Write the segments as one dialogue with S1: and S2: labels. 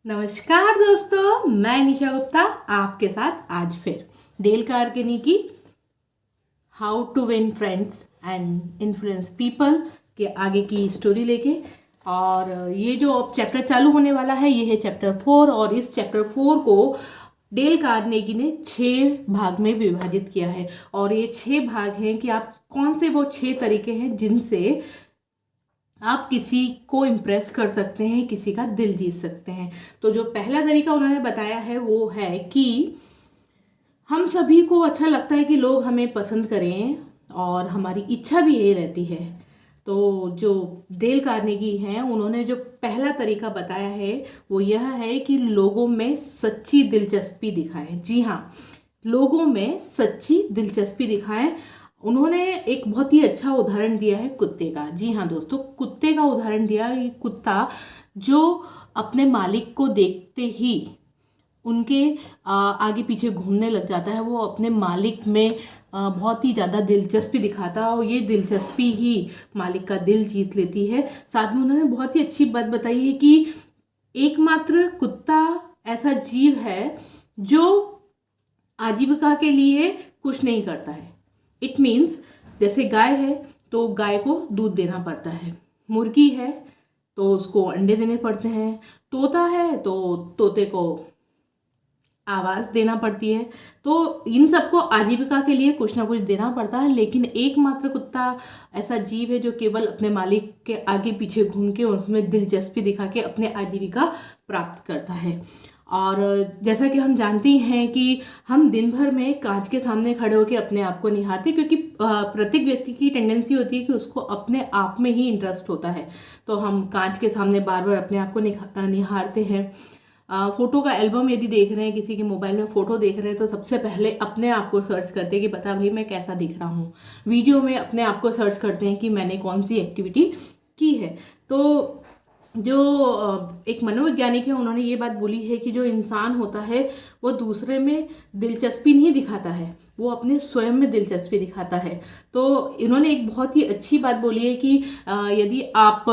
S1: नमस्कार दोस्तों, मैं निशा गुप्ता आपके साथ आज फिर डेल कार्नेगी की how to win friends and influence people के आगे की स्टोरी लेके। और ये जो अब चैप्टर चालू होने वाला है ये है चैप्टर 4। और इस चैप्टर 4 को डेल कार्नेगी ने 6 भाग में विभाजित किया है। और ये 6 भाग हैं कि आप कौन से वो 6 तरीके हैं जिनसे आप किसी को इम्प्रेस कर सकते हैं, किसी का दिल जीत सकते हैं। तो जो पहला तरीका उन्होंने बताया है वो है कि हम सभी को अच्छा लगता है कि लोग हमें पसंद करें और हमारी इच्छा भी यही रहती है। तो जो डेल कार्नेगी हैं उन्होंने जो पहला तरीका बताया है वो यह है कि लोगों में सच्ची दिलचस्पी दिखाएं। जी हाँ, लोगों में सच्ची दिलचस्पी दिखाएं। उन्होंने एक बहुत ही अच्छा उदाहरण दिया है कुत्ते का। जी हाँ दोस्तों, कुत्ते का उदाहरण दिया। ये कुत्ता जो अपने मालिक को देखते ही उनके आगे पीछे घूमने लग जाता है, वो अपने मालिक में बहुत ही ज़्यादा दिलचस्पी दिखाता है और ये दिलचस्पी ही मालिक का दिल जीत लेती है। साथ में उन्होंने बहुत ही अच्छी बात बताई है कि एकमात्र कुत्ता ऐसा जीव है जो आजीविका के लिए कुछ नहीं करता है। इट मीन्स जैसे गाय है तो गाय को दूध देना पड़ता है, मुर्गी है तो उसको अंडे देने पड़ते हैं, तोता है तो तोते को आवाज़ देना पड़ती है। तो इन सबको आजीविका के लिए कुछ ना कुछ देना पड़ता है। लेकिन एकमात्र कुत्ता ऐसा जीव है जो केवल अपने मालिक के आगे पीछे घूम के उसमें दिलचस्पी दिखा के अपने आजीविका प्राप्त करता है। और जैसा कि हम जानते हैं कि हम दिन भर में कांच के सामने खड़े होकर अपने आप को निहारते, क्योंकि प्रत्येक व्यक्ति की टेंडेंसी होती है कि उसको अपने आप में ही इंटरेस्ट होता है। तो हम कांच के सामने बार बार अपने आप को निहारते हैं। फ़ोटो का एल्बम यदि देख रहे हैं, किसी के मोबाइल में फ़ोटो देख रहे हैं, तो सबसे पहले अपने आप को सर्च करते हैं कि बता भाई मैं कैसा दिख रहा हूँ। वीडियो में अपने आप को सर्च करते हैं कि मैंने कौन सी एक्टिविटी की है। तो जो एक मनोवैज्ञानिक है उन्होंने ये बात बोली है कि जो इंसान होता है वो दूसरे में दिलचस्पी नहीं दिखाता है, वो अपने स्वयं में दिलचस्पी दिखाता है। तो इन्होंने एक बहुत ही अच्छी बात बोली है कि यदि आप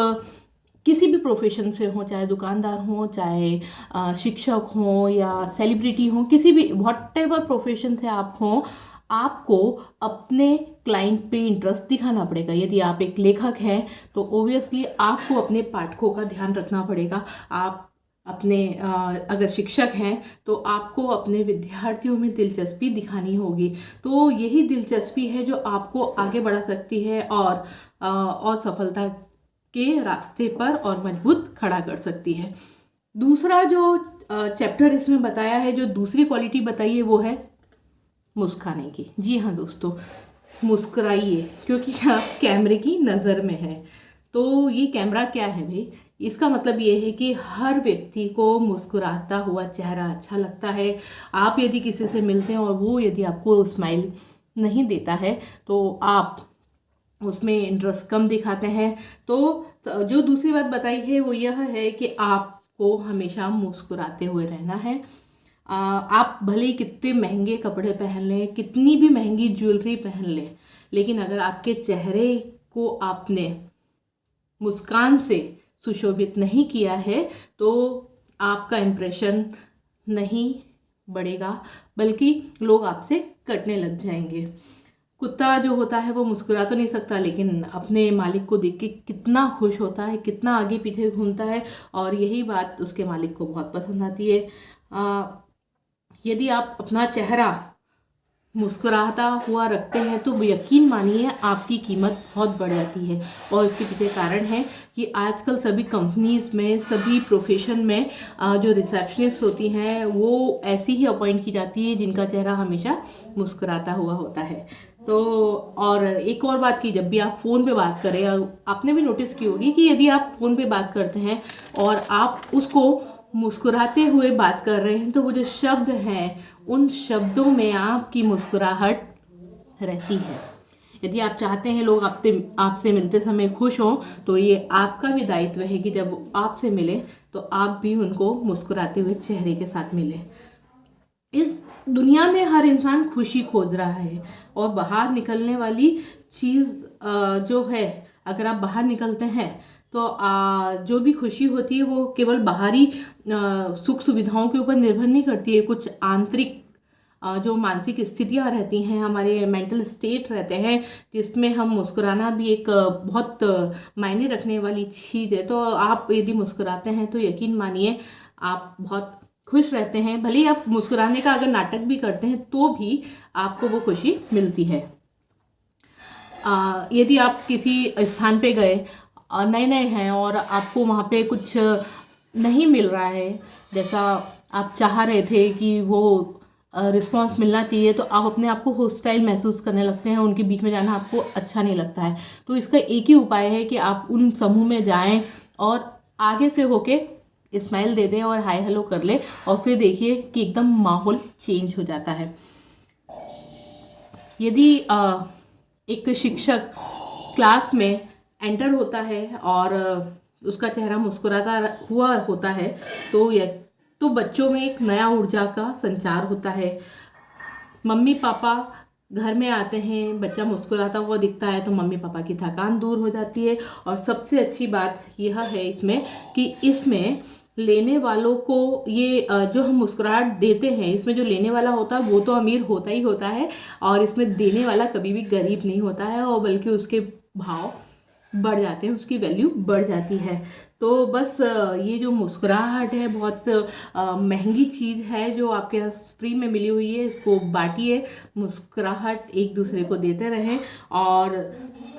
S1: किसी भी प्रोफेशन से हो, चाहे दुकानदार हो, चाहे शिक्षक हो या सेलिब्रिटी हो, किसी भी व्हाट एवर प्रोफेशन से आप हो, आपको अपने क्लाइंट पे इंटरेस्ट दिखाना पड़ेगा। यदि आप एक लेखक हैं तो ओबियसली आपको अपने पाठकों का ध्यान रखना पड़ेगा। आप अपने अगर शिक्षक हैं तो आपको अपने विद्यार्थियों में दिलचस्पी दिखानी होगी। तो यही दिलचस्पी है जो आपको आगे बढ़ा सकती है और सफलता के रास्ते पर और मजबूत खड़ा कर सकती है। दूसरा जो चैप्टर इसमें बताया है, जो दूसरी क्वालिटी बताई है वो है मुस्कुराने की। जी हाँ दोस्तों, मुस्कुराइए क्योंकि आप कैमरे की नज़र में है। तो ये कैमरा क्या है भाई? इसका मतलब ये है कि हर व्यक्ति को मुस्कुराता हुआ चेहरा अच्छा लगता है। आप यदि किसी से मिलते हैं और वो यदि आपको स्माइल नहीं देता है तो आप उसमें इंटरेस्ट कम दिखाते हैं। तो जो दूसरी बात बताई है वो यह है कि आपको हमेशा मुस्कुराते हुए रहना है। आप भले ही कितने महंगे कपड़े पहन लें, कितनी भी महंगी ज्वेलरी पहन लें, लेकिन अगर आपके चेहरे को आपने मुस्कान से सुशोभित नहीं किया है तो आपका इम्प्रेशन नहीं बढ़ेगा, बल्कि लोग आपसे कटने लग जाएंगे। कुत्ता जो होता है वो मुस्कुरा तो नहीं सकता, लेकिन अपने मालिक को देख के कितना खुश होता है, कितना आगे पीछे घूमता है, और यही बात उसके मालिक को बहुत पसंद आती है। यदि आप अपना चेहरा मुस्कुराता हुआ रखते हैं तो यकीन मानिए आपकी कीमत बहुत बढ़ जाती है। और इसके पीछे कारण है कि आजकल सभी कंपनीज़ में, सभी प्रोफेशन में जो रिसेप्शनिस्ट होती हैं वो ऐसी ही अपॉइंट की जाती है जिनका चेहरा हमेशा मुस्कुराता हुआ होता है। तो और एक और बात की, जब भी आप फ़ोन पे बात करें, आपने भी नोटिस की होगी कि यदि आप फ़ोन पे बात करते हैं और आप उसको मुस्कुराते हुए बात कर रहे हैं तो वो जो शब्द हैं उन शब्दों में आपकी मुस्कुराहट रहती है। यदि आप चाहते हैं लोग आपसे मिलते समय खुश हों तो ये आपका भी दायित्व है कि जब आपसे मिलें तो आप भी उनको मुस्कुराते हुए चेहरे के साथ मिलें। इस दुनिया में हर इंसान खुशी खोज रहा है और बाहर निकलने वाली चीज़ जो है, अगर आप बाहर निकलते हैं तो जो भी खुशी होती है वो केवल बाहरी सुख सुविधाओं के ऊपर निर्भर नहीं करती है। कुछ आंतरिक जो मानसिक स्थितियाँ रहती हैं, हमारे मेंटल स्टेट रहते हैं, जिसमें हम मुस्कुराना भी एक बहुत मायने रखने वाली चीज़ है। तो आप यदि मुस्कुराते हैं तो यकीन मानिए आप बहुत खुश रहते हैं। भले ही आप मुस्कुराने का अगर नाटक भी करते हैं तो भी आपको वो खुशी मिलती है। यदि आप किसी स्थान पे गए, नए नए हैं और आपको वहाँ पे कुछ नहीं मिल रहा है जैसा आप चाह रहे थे कि वो रिस्पांस मिलना चाहिए, तो आप अपने आप को हॉस्टाइल महसूस करने लगते हैं, उनके बीच में जाना आपको अच्छा नहीं लगता है। तो इसका एक ही उपाय है कि आप उन समूह में जाएं और आगे से होके स्माइल दे दें और हाय हेलो कर ले, और फिर देखिए कि एकदम माहौल चेंज हो जाता है। यदि एक शिक्षक क्लास में एंटर होता है और उसका चेहरा मुस्कुराता हुआ होता है तो बच्चों में एक नया ऊर्जा का संचार होता है। मम्मी पापा घर में आते हैं, बच्चा मुस्कुराता हुआ दिखता है तो मम्मी पापा की थकान दूर हो जाती है। और सबसे अच्छी बात यह है इसमें कि इसमें लेने वालों को ये जो हम मुस्कुराहट देते हैं, इसमें जो लेने वाला होता है वो तो अमीर होता ही होता है, और इसमें देने वाला कभी भी गरीब नहीं होता है, और बल्कि उसके भाव बढ़ जाते हैं, उसकी वैल्यू बढ़ जाती है। तो बस ये जो मुस्कुराहट है बहुत महंगी चीज़ है जो आपके पास फ्री में मिली हुई है, इसको बांटिए, मुस्कुराहट एक दूसरे को देते रहें। और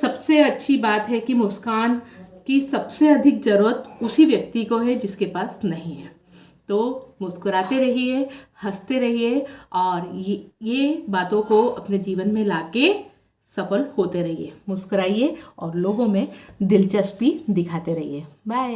S1: सबसे अच्छी बात है कि मुस्कान की सबसे अधिक ज़रूरत उसी व्यक्ति को है जिसके पास नहीं है। तो मुस्कुराते रहिए, हंसते रहिए, और ये बातों को अपने जीवन में लाके सफल होते रहिए। मुस्कुराइए और लोगों में दिलचस्पी दिखाते रहिए। बाय।